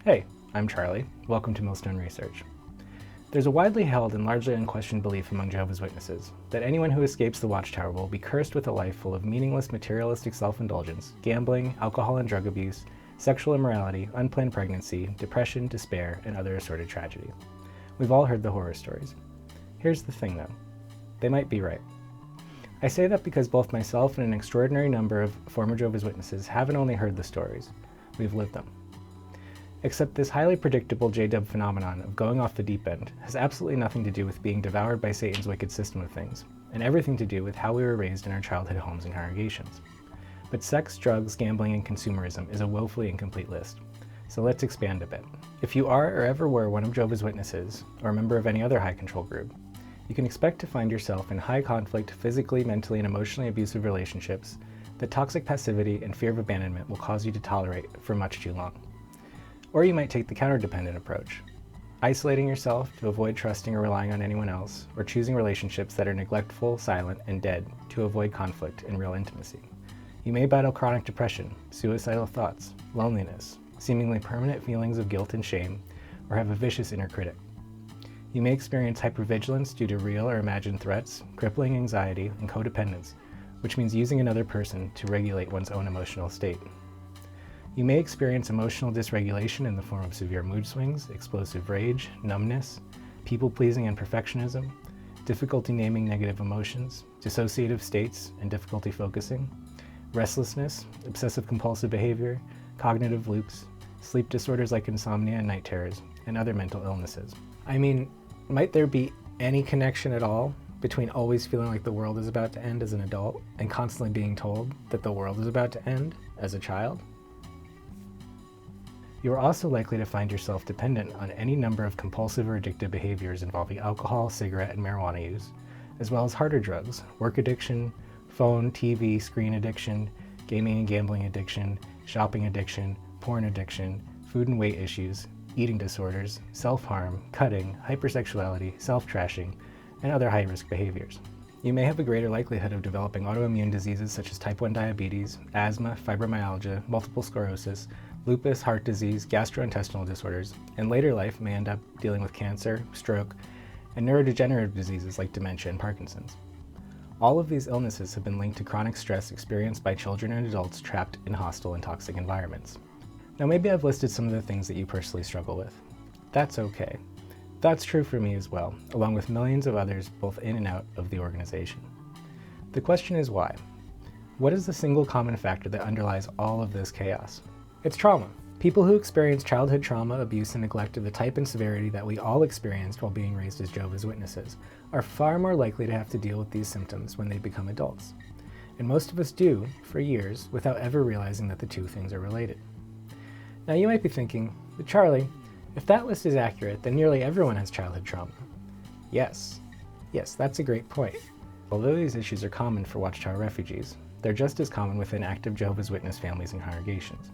Hey, I'm Charlie. Welcome to Millstone Research. There's a widely held and largely unquestioned belief among Jehovah's Witnesses that anyone who escapes the Watchtower will be cursed with a life full of meaningless materialistic self-indulgence, gambling, alcohol and drug abuse, sexual immorality, unplanned pregnancy, depression, despair, and other assorted tragedy. We've all heard the horror stories. Here's the thing though, they might be right. I say that because both myself and an extraordinary number of former Jehovah's Witnesses haven't only heard the stories, we've lived them. Except this highly predictable J-dub phenomenon of going off the deep end has absolutely nothing to do with being devoured by Satan's wicked system of things, and everything to do with how we were raised in our childhood homes and congregations. But sex, drugs, gambling, and consumerism is a woefully incomplete list. So let's expand a bit. If you are or ever were one of Jehovah's Witnesses, or a member of any other high control group, you can expect to find yourself in high conflict, physically, mentally, and emotionally abusive relationships that toxic passivity and fear of abandonment will cause you to tolerate for much too long. Or you might take the counter-dependent approach, isolating yourself to avoid trusting or relying on anyone else, or choosing relationships that are neglectful, silent, and dead to avoid conflict and real intimacy. You may battle chronic depression, suicidal thoughts, loneliness, seemingly permanent feelings of guilt and shame, or have a vicious inner critic. You may experience hypervigilance due to real or imagined threats, crippling anxiety, and codependence, which means using another person to regulate one's own emotional state. You may experience emotional dysregulation in the form of severe mood swings, explosive rage, numbness, people-pleasing and perfectionism, difficulty naming negative emotions, dissociative states and difficulty focusing, restlessness, obsessive compulsive behavior, cognitive loops, sleep disorders like insomnia and night terrors, and other mental illnesses. I mean, might there be any connection at all between always feeling like the world is about to end as an adult and constantly being told that the world is about to end as a child? You are also likely to find yourself dependent on any number of compulsive or addictive behaviors involving alcohol, cigarette, and marijuana use, as well as harder drugs, work addiction, phone, TV, screen addiction, gaming and gambling addiction, shopping addiction, porn addiction, food and weight issues, eating disorders, self-harm, cutting, hypersexuality, self-trashing, and other high-risk behaviors. You may have a greater likelihood of developing autoimmune diseases such as type 1 diabetes, asthma, fibromyalgia, multiple sclerosis, lupus, heart disease, gastrointestinal disorders, and later life may end up dealing with cancer, stroke, and neurodegenerative diseases like dementia and Parkinson's. All of these illnesses have been linked to chronic stress experienced by children and adults trapped in hostile and toxic environments. Now maybe I've listed some of the things that you personally struggle with. That's okay. That's true for me as well, along with millions of others both in and out of the organization. The question is why? What is the single common factor that underlies all of this chaos? It's trauma. People who experience childhood trauma, abuse, and neglect of the type and severity that we all experienced while being raised as Jehovah's Witnesses are far more likely to have to deal with these symptoms when they become adults. And most of us do, for years, without ever realizing that the two things are related. Now you might be thinking, but Charlie, if that list is accurate, then nearly everyone has childhood trauma. Yes, that's a great point. Although these issues are common for Watchtower refugees, they're just as common within active Jehovah's Witness families and congregations.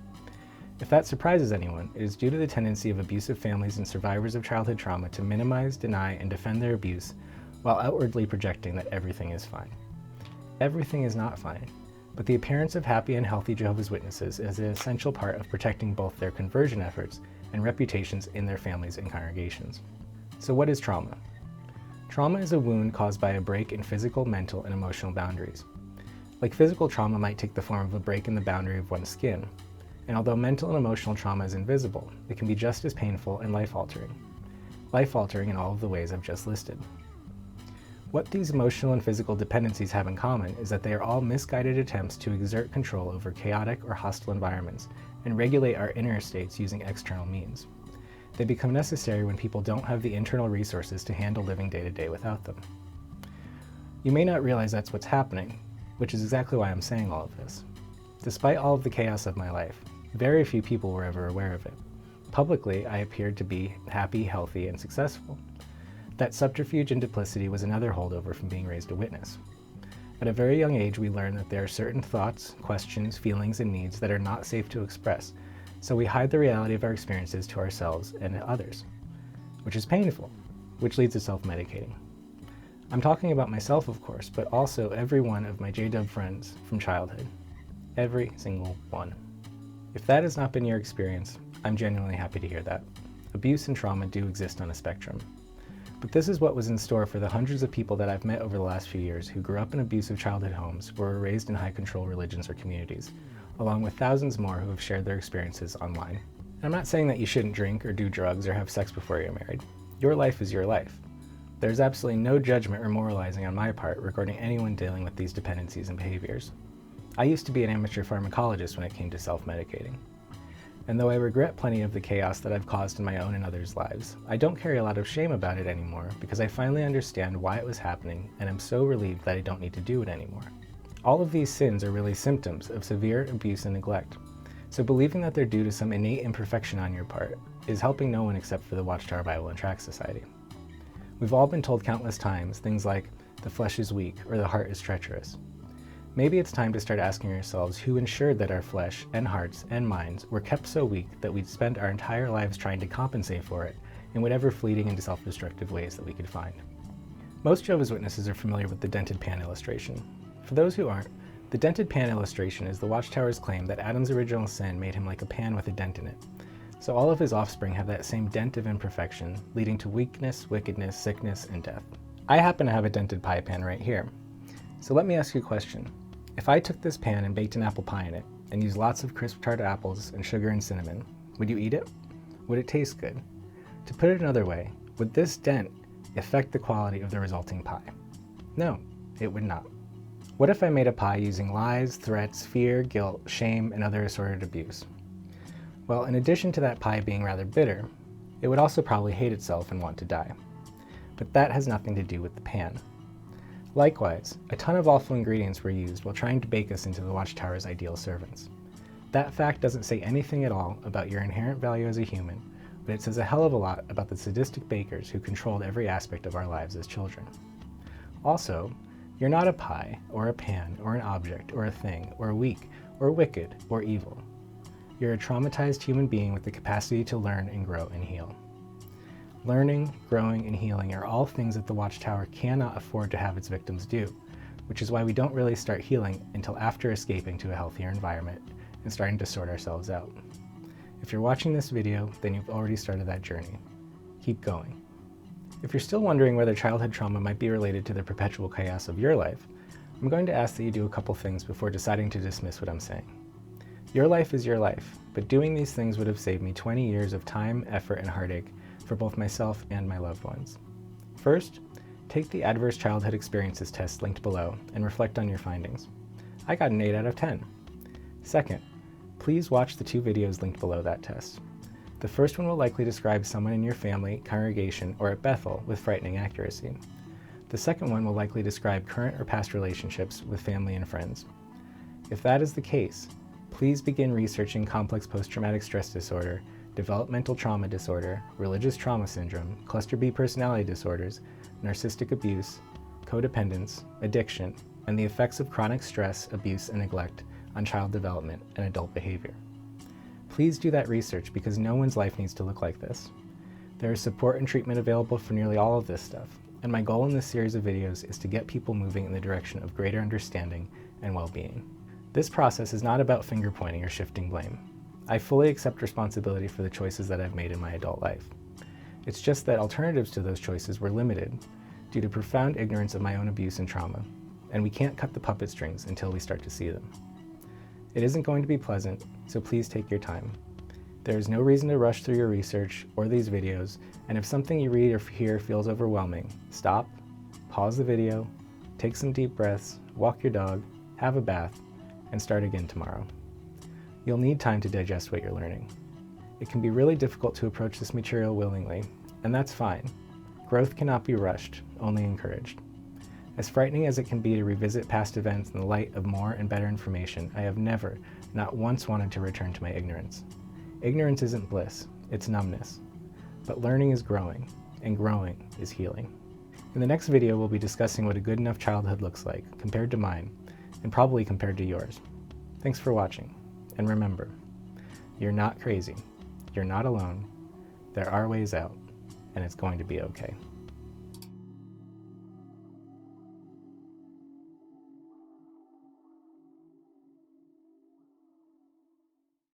If that surprises anyone, it is due to the tendency of abusive families and survivors of childhood trauma to minimize, deny, and defend their abuse while outwardly projecting that everything is fine. Everything is not fine, but the appearance of happy and healthy Jehovah's Witnesses is an essential part of protecting both their conversion efforts and reputations in their families and congregations. So what is trauma? Trauma is a wound caused by a break in physical, mental, and emotional boundaries. Like physical trauma might take the form of a break in the boundary of one's skin, and although mental and emotional trauma is invisible, it can be just as painful and life-altering. Life-altering in all of the ways I've just listed. What these emotional and physical dependencies have in common is that they are all misguided attempts to exert control over chaotic or hostile environments and regulate our inner states using external means. They become necessary when people don't have the internal resources to handle living day to day without them. You may not realize that's what's happening, which is exactly why I'm saying all of this. Despite all of the chaos of my life, very few people were ever aware of it. Publicly, I appeared to be happy, healthy, and successful. That subterfuge and duplicity was another holdover from being raised a witness. At a very young age, we learn that there are certain thoughts, questions, feelings, and needs that are not safe to express, so we hide the reality of our experiences to ourselves and to others, which is painful, which leads to self-medicating. I'm talking about myself, of course, but also every one of my J-dub friends from childhood. Every single one. If that has not been your experience, I'm genuinely happy to hear that. Abuse and trauma do exist on a spectrum. But this is what was in store for the hundreds of people that I've met over the last few years who grew up in abusive childhood homes or were raised in high-control religions or communities, along with thousands more who have shared their experiences online. And I'm not saying that you shouldn't drink or do drugs or have sex before you're married. Your life is your life. There's absolutely no judgment or moralizing on my part regarding anyone dealing with these dependencies and behaviors. I used to be an amateur pharmacologist when it came to self-medicating. And though I regret plenty of the chaos that I've caused in my own and others' lives, I don't carry a lot of shame about it anymore because I finally understand why it was happening and I'm so relieved that I don't need to do it anymore. All of these sins are really symptoms of severe abuse and neglect, so believing that they're due to some innate imperfection on your part is helping no one except for the Watchtower Bible and Tract Society. We've all been told countless times things like, the flesh is weak or the heart is treacherous. Maybe it's time to start asking yourselves who ensured that our flesh and hearts and minds were kept so weak that we'd spend our entire lives trying to compensate for it in whatever fleeting and self-destructive ways that we could find. Most Jehovah's Witnesses are familiar with the dented pan illustration. For those who aren't, the dented pan illustration is the Watchtower's claim that Adam's original sin made him like a pan with a dent in it. So all of his offspring have that same dent of imperfection, leading to weakness, wickedness, sickness, and death. I happen to have a dented pie pan right here. So let me ask you a question. If I took this pan and baked an apple pie in it, and used lots of crisp tart apples and sugar and cinnamon, would you eat it? Would it taste good? To put it another way, would this dent affect the quality of the resulting pie? No, it would not. What if I made a pie using lies, threats, fear, guilt, shame, and other assorted abuse? Well, in addition to that pie being rather bitter, it would also probably hate itself and want to die. But that has nothing to do with the pan. Likewise, a ton of awful ingredients were used while trying to bake us into the Watchtower's ideal servants. That fact doesn't say anything at all about your inherent value as a human, but it says a hell of a lot about the sadistic bakers who controlled every aspect of our lives as children. Also, you're not a pie, or a pan, or an object, or a thing, or weak, or wicked, or evil. You're a traumatized human being with the capacity to learn and grow and heal. Learning, growing, and healing are all things that the Watchtower cannot afford to have its victims do, which is why we don't really start healing until after escaping to a healthier environment and starting to sort ourselves out. If you're watching this video, then you've already started that journey. Keep going. If you're still wondering whether childhood trauma might be related to the perpetual chaos of your life, I'm going to ask that you do a couple things before deciding to dismiss what I'm saying. Your life is your life, but doing these things would have saved me 20 years of time, effort, and heartache for both myself and my loved ones. First, take the Adverse Childhood Experiences test linked below and reflect on your findings. I got an 8 out of 10. Second, please watch the 2 videos linked below that test. The first one will likely describe someone in your family, congregation, or at Bethel with frightening accuracy. The second one will likely describe current or past relationships with family and friends. If that is the case, please begin researching complex post-traumatic stress disorder, developmental trauma disorder, religious trauma syndrome, cluster B personality disorders, narcissistic abuse, codependence, addiction, and the effects of chronic stress, abuse, and neglect on child development and adult behavior. Please do that research because no one's life needs to look like this. There is support and treatment available for nearly all of this stuff, and my goal in this series of videos is to get people moving in the direction of greater understanding and well-being. This process is not about finger-pointing or shifting blame. I fully accept responsibility for the choices that I've made in my adult life. It's just that alternatives to those choices were limited due to profound ignorance of my own abuse and trauma, and we can't cut the puppet strings until we start to see them. It isn't going to be pleasant, so please take your time. There is no reason to rush through your research or these videos, and if something you read or hear feels overwhelming, stop, pause the video, take some deep breaths, walk your dog, have a bath, and start again tomorrow. You'll need time to digest what you're learning. It can be really difficult to approach this material willingly, and that's fine. Growth cannot be rushed, only encouraged. As frightening as it can be to revisit past events in the light of more and better information, I have never, not once wanted to return to my ignorance. Ignorance isn't bliss, it's numbness. But learning is growing, and growing is healing. In the next video, we'll be discussing what a good enough childhood looks like, compared to mine, and probably compared to yours. Thanks for watching. And remember, you're not crazy, you're not alone, there are ways out, and it's going to be okay.